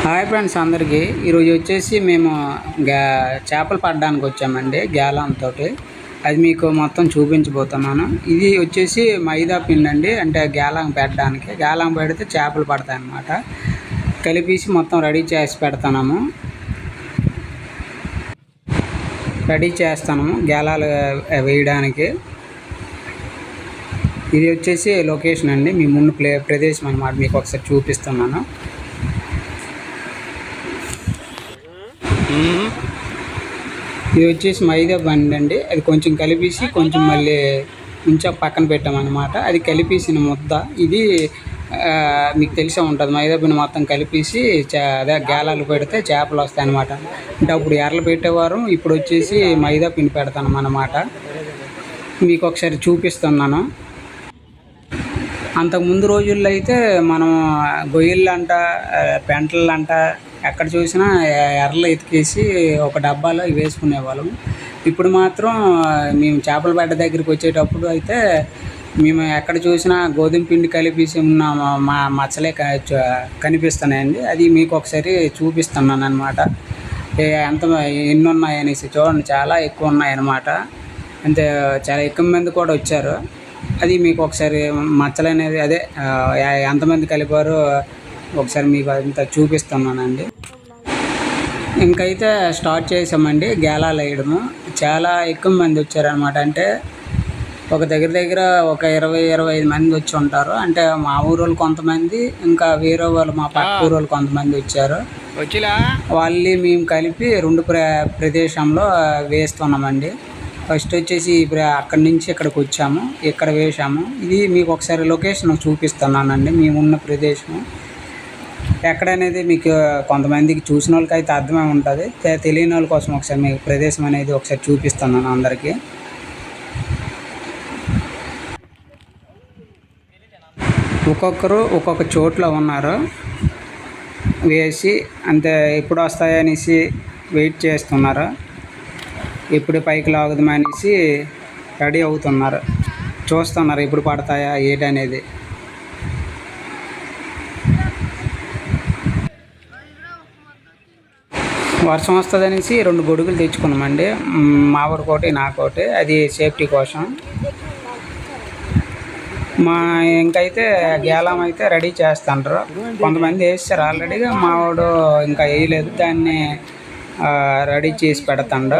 Hi friends అందరికీ ఈరోజు వచ్చేసి మేము చేపలు పడడానికి వచ్చామండి గ్యాలంతో. అది మీకు మొత్తం చూపించబోతున్నాను. ఇది వచ్చేసి మైదా పిండి అండి, అంటే గ్యాలం పెట్టడానికి. గ్యాలం పెడితే చేపలు పడతాయి అన్నమాట. కలిపేసి మొత్తం రెడీ చేసి పెడతాము, గ్యాలాలు వేయడానికి. ఇది వచ్చేసి లొకేషన్ అండి, మీ ముందు ప్రదేశం అన్నమాట. మీకు ఒకసారి చూపిస్తున్నాను. ఇది వచ్చేసి మైదా బండి అండి. అది కొంచెం కలిపేసి కొంచెం మళ్ళీ ఇంచా పక్కన పెట్టామన్నమాట. అది కలిపేసిన ముద్ద. ఇది మీకు తెలిసే ఉంటుంది, మైదా పిండి మొత్తం కలిపేసి అదే గ్యాలాలు పెడితే చేపలు వస్తాయి అన్నమాట. అంటే అప్పుడు ఎర్రలు పెట్టేవారు, ఇప్పుడు వచ్చేసి మైదా పిండి పెడతాను అన్నమాట. మీకు ఒకసారి చూపిస్తున్నాను. అంతకుముందు రోజుల్లో అయితే మనం గొయ్యళ్ళంట, పెంటలంట ఎక్కడ చూసినా ఎర్రలు ఎతికేసి ఒక డబ్బాలో వేసుకునేవాళ్ళం. ఇప్పుడు మాత్రం మేము చేపల బెడ్డ దగ్గరికి వచ్చేటప్పుడు అయితే మేము ఎక్కడ చూసినా గోధుమ పిండి కలిపేసి ఉన్న మచ్చలే కనిపిస్తున్నాయండి. అది మీకు ఒకసారి చూపిస్తున్నాను అనమాట. ఎన్ని ఉన్నాయనేసి చూడండి, చాలా ఎక్కువ ఉన్నాయన్నమాట. అంటే చాలా ఎక్కువ మంది కూడా వచ్చారు. అది మీకు ఒకసారి మచ్చలు అనేది అదే ఎంతమంది కలిపారో ఒకసారి మీకు అంతా చూపిస్తున్నానండి. ఇంకైతే స్టార్ట్ చేసామండి గేలాలు వేయడము. చాలా ఎక్కువ మంది వచ్చారనమాట. అంటే ఒక దగ్గర ఒక 20-25 మంది వచ్చి ఉంటారు. అంటే మా ఊరోళ్ళు కొంతమంది, ఇంకా వేరే వాళ్ళు మా పక్క ఊరోళ్ళు కొంతమంది వచ్చారు. వాళ్ళు మేము కలిపి 2 ప్రదేశంలో వేస్తున్నామండి. ఫస్ట్ వచ్చేసి అక్కడి నుంచి ఇక్కడికి వచ్చాము, ఇక్కడ వేసాము. ఇది మీకు ఒకసారి లొకేషన్ చూపిస్తున్నానండి, మేమున్న ప్రదేశం ఎక్కడనేది. మీకు కొంతమందికి చూసిన వాళ్ళకి అయితే అర్థమై ఉంటుంది, తెలియని వాళ్ళ కోసం ఒకసారి మీకు ప్రదేశం అనేది ఒకసారి చూపిస్తున్నాను అందరికీ. ఒక్కొక్కరు ఒక్కొక్క చోట్ల ఉన్నారు వేసి, అంతే ఎప్పుడు వస్తాయనేసి వెయిట్ చేస్తున్నారు. ఎప్పుడు పైకి లాగుదామనేసి రెడీ అవుతున్నారు, చూస్తున్నారు ఎప్పుడు పడతాయా ఏంటనేది. వర్షం వస్తుంది అనేసి 2 గొడుగులు తెచ్చుకున్నామండి, మావిడికోటి నాకోటి. అది సేఫ్టీ కోసం. ఇంకైతే గేలం అయితే రెడీ చేస్తుంటారు. కొంతమంది వేస్తారు ఆల్రెడీగా, మావాడు ఇంకా వేయలేదు. దాన్ని రెడీ చేసి పెడతాడు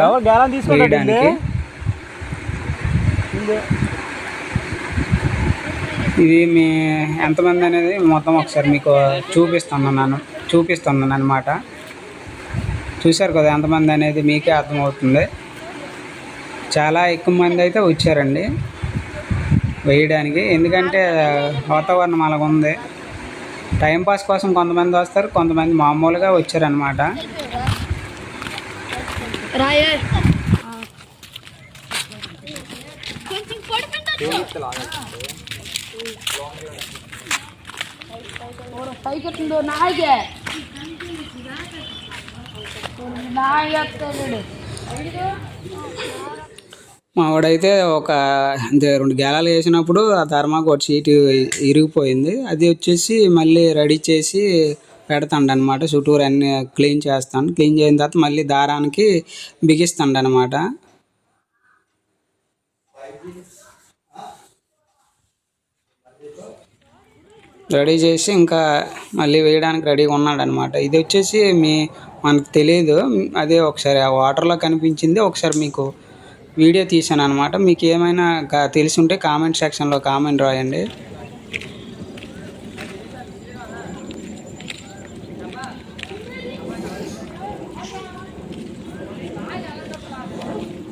వేయడానికి. ఇది ఎంతమంది అనేది మొత్తం ఒకసారి మీకు చూపిస్తున్నాను అనమాట. చూశారు కదా ఎంతమంది అనేది, మీకే అర్థమవుతుంది. చాలా ఎక్కువ మంది అయితే వచ్చారండి వేయడానికి. ఎందుకంటే వాతావరణం అలాగ ఉంది. టైంపాస్ కోసం కొంతమంది వస్తారు, కొంతమంది మామూలుగా వచ్చారనమాట. మావాడైతే ఒక 2 గేలాలు వేసినప్పుడు ఆ ధర్మాకు ఒక షీట్ ఇరిగిపోయింది. అది వచ్చేసి మళ్ళీ రెడీ చేసి పెడతాడు అనమాట. చుట్టూరు అన్నీ క్లీన్ చేస్తాను. క్లీన్ చేసిన తర్వాత మళ్ళీ దారానికి బిగిస్తాడు అనమాట. రెడీ చేసి ఇంకా మళ్ళీ వేయడానికి రెడీగా ఉన్నాడు అనమాట. ఇది వచ్చేసి మనకు తెలియదు, అదే ఒకసారి ఆ వాటర్లో కనిపించింది. ఒకసారి మీకు వీడియో తీసాను అనమాట. మీకు ఏమైనా తెలిసి ఉంటే కామెంట్ సెక్షన్లో కామెంట్ రాయండి.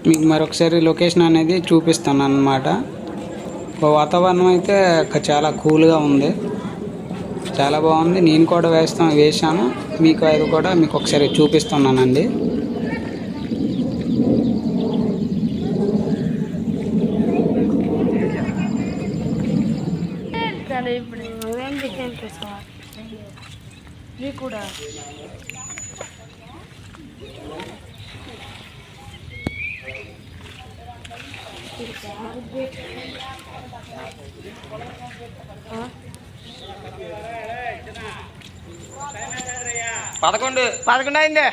మీకు మరొకసారి లొకేషన్ అనేది చూపిస్తాను అన్నమాట. వాతావరణం అయితే చాలా కూల్గా ఉంది, చాలా బాగుంది. నేను కూడా వేసాను. మీకు అది కూడా మీకు ఒకసారి చూపిస్తున్నానండి. కూడా 11 అయింది.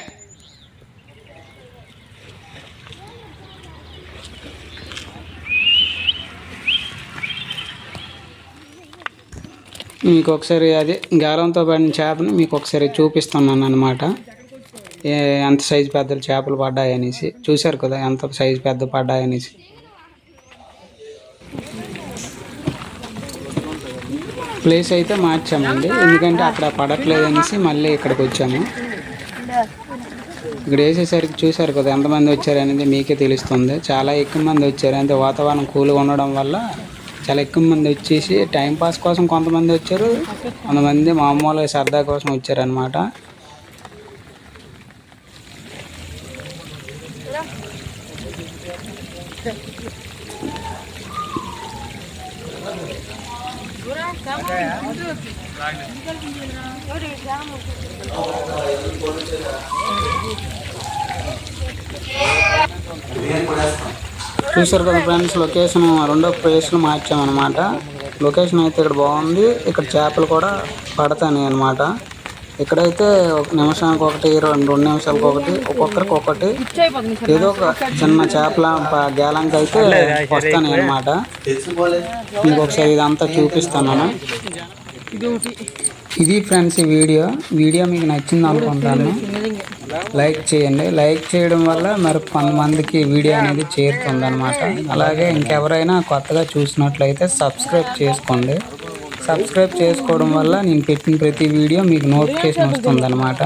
మీకు ఒకసారి అదే గాలంతో పడిన చేపని మీకు ఒకసారి చూపిస్తున్నాను అనమాట. ఎంత సైజు పెద్ద చేపలు పడ్డాయనేసి చూశారు కదా, ఎంత సైజు పెద్ద పడ్డాయనేసి. ప్లేస్ అయితే మార్చామండి, ఎందుకంటే అక్కడ పడట్లేదు అనేసి మళ్ళీ ఇక్కడికి వచ్చాము. ఇక్కడ వేసేసరికి చూశారు కదా ఎంతమంది వచ్చారు అనేది మీకే తెలుస్తుంది. చాలా ఎక్కువ మంది వచ్చారు, అంటే వాతావరణం కూల్గా ఉండడం వల్ల చాలా ఎక్కువ మంది వచ్చేసి టైంపాస్ కోసం కొంతమంది వచ్చారు, కొంతమంది మామూలుగా సరదా కోసం వచ్చారనమాట. చూసారు కదా ఫ్రెండ్స్, లొకేషన్ రెండో ప్లేస్లో మార్చామన్నమాట. లొకేషన్ అయితే ఇక్కడ బాగుంది, ఇక్కడ చేపలు కూడా పడతాయి అన్నమాట. ఇక్కడైతే ఒక నిమిషానికి ఒకటి, రెండు నిమిషాలకు ఒకటి, ఒక్కొక్కరికి ఒకటి ఏదో ఒక చిన్న చేపల గేలంకి అయితే వస్తాయి అన్నమాట. మీకు ఒకసారి ఇదంతా చూపిస్తాను. ఇది ఫ్రెండ్స్ ఈ వీడియో మీకు నచ్చింది అనుకుంటాను. లైక్ చేయండి, లైక్ చేయడం వల్ల మరి కొంతమందికి వీడియో అనేది చేరుతుంది అనమాట. అలాగే ఇంకెవరైనా కొత్తగా చూసినట్లయితే సబ్స్క్రైబ్ చేసుకోండి. సబ్స్క్రైబ్ చేసుకోవడం వల్ల నేను పెట్టిన ప్రతి వీడియో మీకు నోటిఫికేషన్ వస్తుంది అనమాట.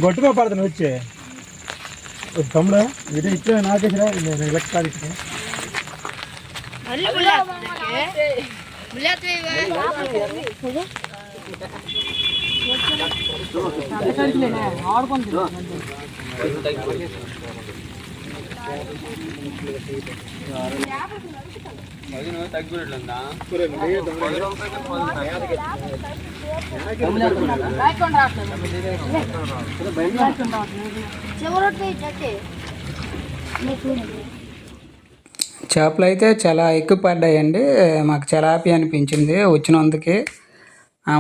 గొట్టుగా పడతాను వచ్చే తమ్ముడు ఇది ఇట్లా నాకేసినా నేను లెక్క కాదు ఇచ్చిన చేపలు అయితే చాలా ఎక్కువ పడ్డాయండి. మాకు చాలా హ్యాపీ అనిపించింది వచ్చినందుకే.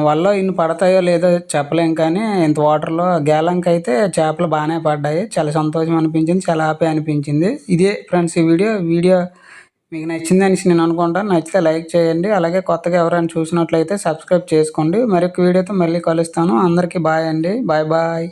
వల్ల ఇన్ని పడతాయో లేదో చెప్పలేం, కానీ ఇంత వాటర్లో గేలంకి అయితే చేపలు బాగానే పడ్డాయి. చాలా సంతోషం అనిపించింది, చాలా హ్యాపీ అనిపించింది. ఇదే ఫ్రెండ్స్ ఈ వీడియో మీకు నచ్చిందని నేను అనుకుంటాను. నచ్చితే లైక్ చేయండి, అలాగే కొత్తగా ఎవరైనా చూసినట్లయితే సబ్స్క్రైబ్ చేసుకోండి. మరొక వీడియోతో మళ్ళీ కలుస్తాను. అందరికీ బాయ్ అండి, బాయ్ బాయ్.